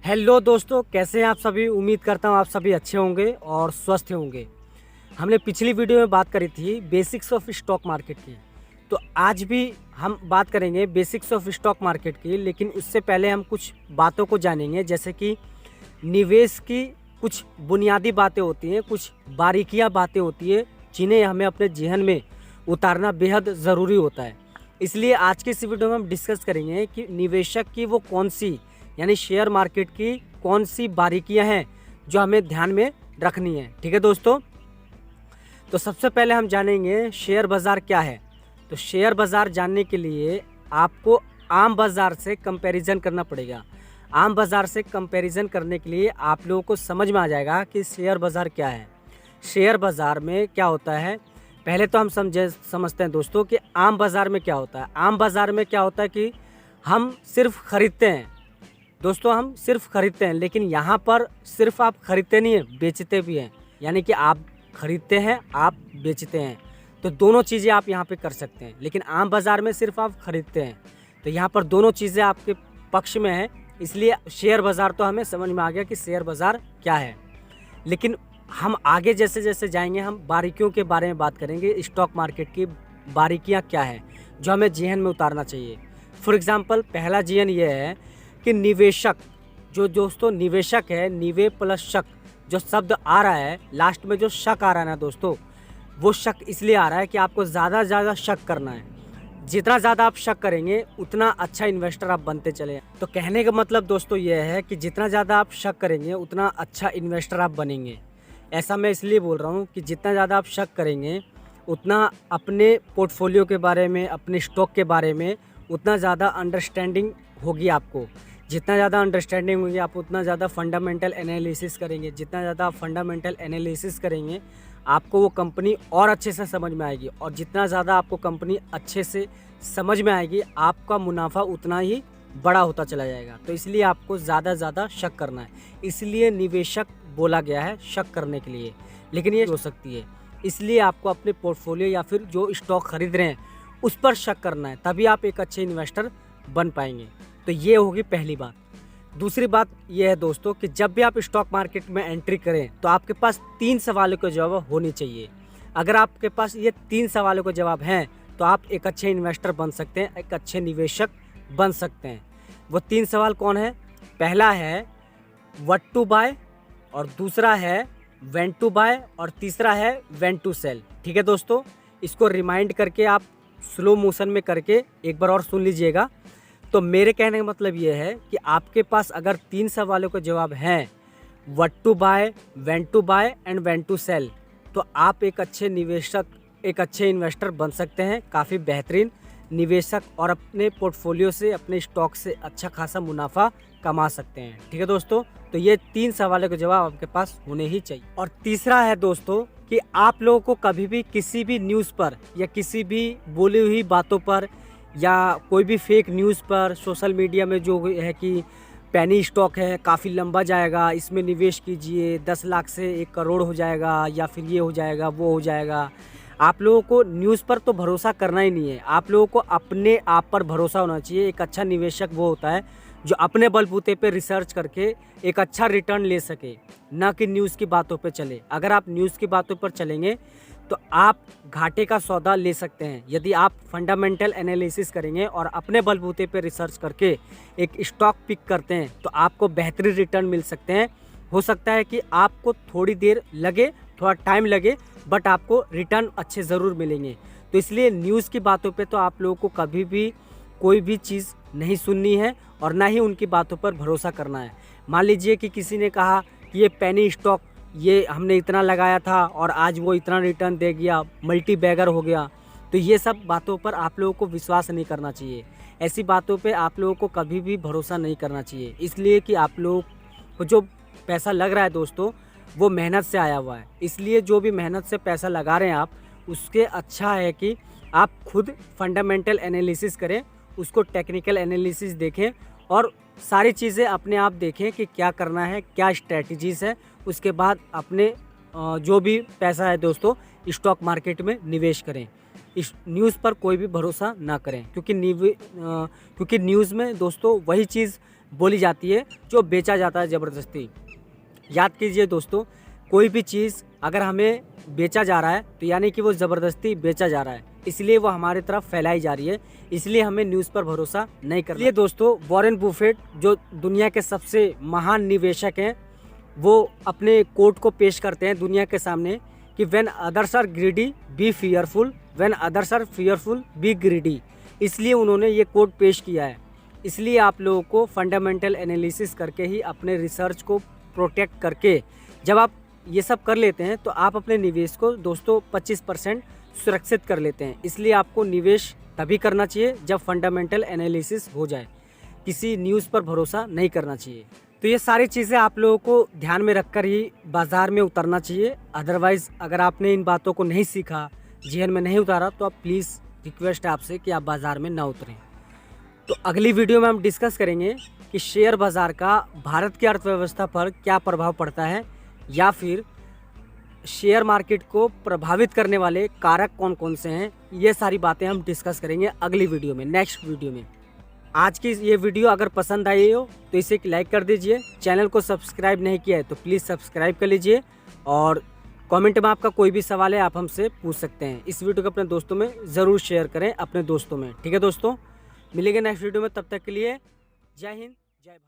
Hello दोस्तों, कैसे हैं आप सभी। उम्मीद करता हूं आप सभी अच्छे होंगे और स्वस्थ होंगे। हमने पिछली वीडियो में बात करी थी बेसिक्स ऑफ स्टॉक मार्केट की, तो आज भी हम बात करेंगे बेसिक्स ऑफ स्टॉक मार्केट की। लेकिन उससे पहले हम कुछ बातों को जानेंगे, जैसे कि निवेश की कुछ बुनियादी बातें होती हैं, कुछ बारीकियां बातें होती है जिन्हें हमें अपने जीवन में उतारना बेहद ज़रूरी होता है। इसलिए आज की इस वीडियो में हम डिस्कस करेंगे कि निवेशक की वो कौन सी, यानी शेयर मार्केट की कौन सी बारीकियां हैं जो हमें ध्यान में रखनी है। ठीक है दोस्तों, तो सबसे पहले हम जानेंगे शेयर बाज़ार क्या है। तो शेयर बाज़ार जानने के लिए आपको आम बाज़ार से कंपैरिजन करना पड़ेगा। आम बाज़ार से कंपैरिजन करने के लिए आप लोगों को समझ में आ जाएगा कि शेयर बाज़ार क्या है। शेयर बाज़ार में क्या होता है, पहले तो हम समझते हैं दोस्तों कि आम बाज़ार में क्या होता है। आम बाज़ार में क्या होता है कि हम सिर्फ ख़रीदते हैं दोस्तों, हम सिर्फ खरीदते हैं। लेकिन यहाँ पर सिर्फ आप खरीदते नहीं हैं, बेचते भी हैं। यानी कि आप खरीदते हैं, आप बेचते हैं, तो दोनों चीज़ें आप यहाँ पे कर सकते हैं। लेकिन आम बाज़ार में सिर्फ आप खरीदते हैं, तो यहाँ पर दोनों चीज़ें आपके पक्ष में हैं। इसलिए शेयर बाज़ार तो हमें समझ में आ गया कि शेयर बाज़ार क्या है। लेकिन हम आगे जैसे जैसे जाएंगे हम बारीकियों के बारे में बात करेंगे। स्टॉक मार्केट की बारीकियाँ क्या है जो हमें जीवन में उतारना चाहिए। फॉर एग्ज़ाम्पल, पहला जीवन ये है कि निवेशक, जो दोस्तों निवेशक है, निवे प्लस शक जो शब्द आ रहा है, लास्ट में जो शक आ रहा है ना दोस्तों, वो शक इसलिए आ रहा है कि आपको ज़्यादा से ज़्यादा शक करना है। जितना ज़्यादा आप शक करेंगे उतना अच्छा इन्वेस्टर आप बनते चले। तो कहने का मतलब दोस्तों ये है कि जितना ज़्यादा आप शक करेंगे उतना अच्छा इन्वेस्टर आप बनेंगे। ऐसा मैं इसलिए बोल रहा हूँ कि जितना ज़्यादा आप शक करेंगे उतना अपने पोर्टफोलियो के बारे में, अपने स्टॉक के बारे में उतना ज़्यादा अंडरस्टैंडिंग होगी आपको। जितना ज़्यादा अंडरस्टैंडिंग होगी आप उतना ज़्यादा फंडामेंटल एनालिसिस करेंगे। जितना ज़्यादा आप फंडामेंटल एनालिसिस करेंगे आपको वो कंपनी और अच्छे से समझ में आएगी, और जितना ज़्यादा आपको कंपनी अच्छे से समझ में आएगी आपका मुनाफा उतना ही बड़ा होता चला जाएगा। तो इसलिए आपको ज़्यादा से ज़्यादा शक करना है। इसलिए निवेशक बोला गया है शक करने के लिए। लेकिन ये हो सकती है, इसलिए आपको अपने पोर्टफोलियो या फिर जो स्टॉक खरीद रहे हैं उस पर शक करना है, तभी आप एक अच्छे इन्वेस्टर बन पाएंगे। तो ये होगी पहली बात। दूसरी बात ये है दोस्तों कि जब भी आप स्टॉक मार्केट में एंट्री करें तो आपके पास 3 सवालों के जवाब होने चाहिए। अगर आपके पास ये 3 सवालों के जवाब हैं तो आप एक अच्छे इन्वेस्टर बन सकते हैं, एक अच्छे निवेशक बन सकते हैं। वो 3 सवाल कौन है? पहला है व्हाट टू बाय, और दूसरा है व्हेन टू बाय, और तीसरा है व्हेन टू सेल। ठीक है दोस्तों, इसको रिमाइंड करके आप स्लो मोशन में करके एक बार और सुन लीजिएगा। तो मेरे कहने का मतलब ये है कि आपके पास अगर 3 सवालों के जवाब हैं, what to buy, when to buy and when to sell, तो आप एक अच्छे निवेशक, एक अच्छे इन्वेस्टर बन सकते हैं, काफ़ी बेहतरीन निवेशक, और अपने पोर्टफोलियो से, अपने स्टॉक से अच्छा खासा मुनाफा कमा सकते हैं। ठीक है दोस्तों, तो ये 3 सवालों के जवाब आपके पास होने ही चाहिए। और तीसरा है दोस्तों कि आप लोगों को कभी भी किसी भी न्यूज़ पर या किसी भी बोली हुई बातों पर या कोई भी फेक न्यूज़ पर, सोशल मीडिया में जो है कि पेनी स्टॉक है, काफ़ी लंबा जाएगा, इसमें निवेश कीजिए, 10 लाख से 1 करोड़ हो जाएगा, या फिर ये हो जाएगा, वो हो जाएगा, आप लोगों को न्यूज़ पर तो भरोसा करना ही नहीं है। आप लोगों को अपने आप पर भरोसा होना चाहिए। एक अच्छा निवेशक वो होता है जो अपने बलबूते पे रिसर्च करके एक अच्छा रिटर्न ले सके, ना कि न्यूज़ की बातों पे चले। अगर आप न्यूज़ की बातों पर चलेंगे तो आप घाटे का सौदा ले सकते हैं। यदि आप फंडामेंटल एनालिसिस करेंगे और अपने बलबूते पे रिसर्च करके एक स्टॉक पिक करते हैं तो आपको बेहतरीन रिटर्न मिल सकते हैं। हो सकता है कि आपको थोड़ी देर लगे, थोड़ा टाइम लगे, बट आपको रिटर्न अच्छे ज़रूर मिलेंगे। तो इसलिए न्यूज़ की बातों पे तो आप लोगों को कभी भी कोई भी चीज़ नहीं सुननी है और ना ही उनकी बातों पर भरोसा करना है। मान लीजिए कि किसी ने कहा कि ये पेनी स्टॉक, ये हमने इतना लगाया था और आज वो इतना रिटर्न दे गया, मल्टी बैगर हो गया, तो ये सब बातों पर आप लोगों को विश्वास नहीं करना चाहिए। ऐसी बातों पे आप लोगों को कभी भी भरोसा नहीं करना चाहिए, इसलिए कि आप लोगों को जो पैसा लग रहा है दोस्तों वो मेहनत से आया हुआ है। इसलिए जो भी मेहनत से पैसा लगा रहे हैं आप, उसके अच्छा है कि आप खुद फंडामेंटल एनालिसिस करें, उसको टेक्निकल एनालिसिस देखें और सारी चीज़ें अपने आप देखें कि क्या करना है, क्या स्ट्रेटजीज़ है। उसके बाद अपने जो भी पैसा है दोस्तों स्टॉक मार्केट में निवेश करें। इस न्यूज़ पर कोई भी भरोसा ना करें, क्योंकि न्यूज़ में दोस्तों वही चीज़ बोली जाती है, जो बेचा जाता है ज़बरदस्ती। याद कीजिए दोस्तों, कोई भी चीज़ अगर हमें बेचा जा रहा है तो यानी कि वो ज़बरदस्ती बेचा जा रहा है, इसलिए वो हमारी तरफ फैलाई जा रही है। इसलिए हमें न्यूज़ पर भरोसा नहीं करना। इसलिए दोस्तों, वॉरेन बुफेट जो दुनिया के सबसे महान निवेशक हैं, वो अपने कोट को पेश करते हैं दुनिया के सामने कि when others are greedy be fearful, when others are fearful be greedy. इसलिए उन्होंने ये कोट पेश किया है। इसलिए आप लोगों को फंडामेंटल एनालिसिस करके ही अपने रिसर्च को प्रोटेक्ट करके जब आप ये सब कर लेते हैं तो आप अपने निवेश को दोस्तों 25% सुरक्षित कर लेते हैं। इसलिए आपको निवेश तभी करना चाहिए जब फंडामेंटल एनालिसिस हो जाए, किसी न्यूज़ पर भरोसा नहीं करना चाहिए। तो ये सारी चीज़ें आप लोगों को ध्यान में रखकर ही बाज़ार में उतरना चाहिए। अदरवाइज़ अगर आपने इन बातों को नहीं सीखा, जेहन में नहीं उतारा, तो आप प्लीज़ रिक्वेस्ट है आपसे कि आप बाज़ार में ना उतरें। तो अगली वीडियो में हम डिस्कस करेंगे कि शेयर बाज़ार का भारत की अर्थव्यवस्था पर क्या प्रभाव पड़ता है, या फिर शेयर मार्केट को प्रभावित करने वाले कारक कौन कौन से हैं। ये सारी बातें हम डिस्कस करेंगे अगली वीडियो में, नेक्स्ट वीडियो में। आज की ये वीडियो अगर पसंद आई हो तो इसे एक लाइक कर दीजिए। चैनल को सब्सक्राइब नहीं किया है तो प्लीज़ सब्सक्राइब कर लीजिए, और कमेंट में आपका कोई भी सवाल है आप हमसे पूछ सकते हैं। इस वीडियो को अपने दोस्तों में ज़रूर शेयर करें, अपने दोस्तों में। ठीक है दोस्तों, मिलेंगे नेक्स्ट वीडियो में। तब तक के लिए जय हिंद, जय भारत।